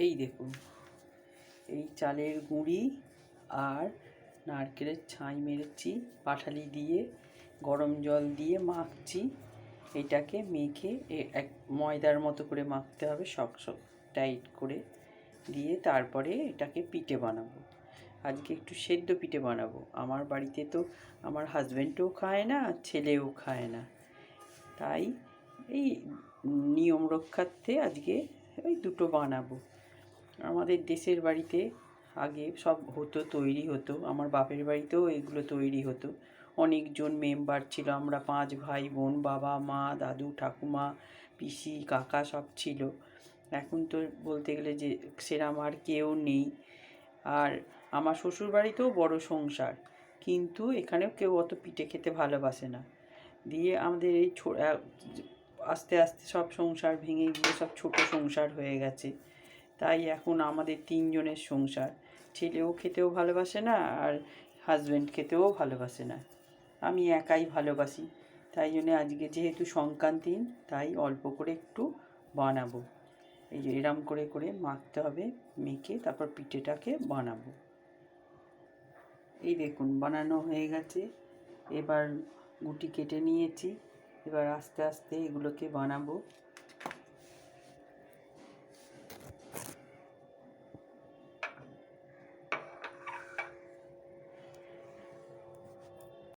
এই দেখুন, এই চালের গুঁড়ি আর নারকেলের ছাই মেরেছি, পাটালি দিয়ে গরম জল দিয়ে মাখছি। এটাকে মেখে এক ময়দার মতো করে মাখতে হবে, শক্ত টাইট করে দিয়ে তারপরে এটাকে পিঠে বানাবো। আজকে একটু সেদ্ধ পিঠে বানাবো। আমার বাড়িতে তো আমার হাজব্যান্ডও খায় না, ছেলেও খায় না, তাই এই নিয়ম রক্ষার্থে আজকে ওই দুটো বানাবো। আমাদের দেশের বাড়িতে আগে সব হতো, তৈরি হতো। আমার বাপের বাড়িতেও এগুলো তৈরি হতো। অনেকজন মেম্বার ছিল, আমরা 5 ভাই বোন, বাবা মা দাদু ঠাকুমা পিসি কাকা সব ছিল। এখন তো বলতে গেলে যে সেরম আর কেউ নেই। আর আমার শ্বশুর বাড়িতেও বড় সংসার, কিন্তু এখানেও কেউ অত পিঠে খেতে ভালোবাসে না। দিয়ে আমাদের এই আস্তে আস্তে সব সংসার ভেঙে গিয়ে সব ছোট সংসার হয়ে গেছে। তাই এখন আমাদের 3 জনের সংসার। ছেলেও খেতেও ভালোবাসে না, আর হাজব্যান্ড খেতেও ভালোবাসে না, আমি একাই ভালোবাসি। তাই জন্যে আজকে যেহেতু সংক্রান্তি, তাই অল্প করে একটু বানাবো। এই যে এরম করে করে মাখতে হবে, মেখে তারপর পিঠেটাকে বানাবো। এই দেখুন বানানো হয়ে গেছে। এবার গুটি কেটে নিয়েছি, এবার আস্তে আস্তে এগুলোকে বানাবো।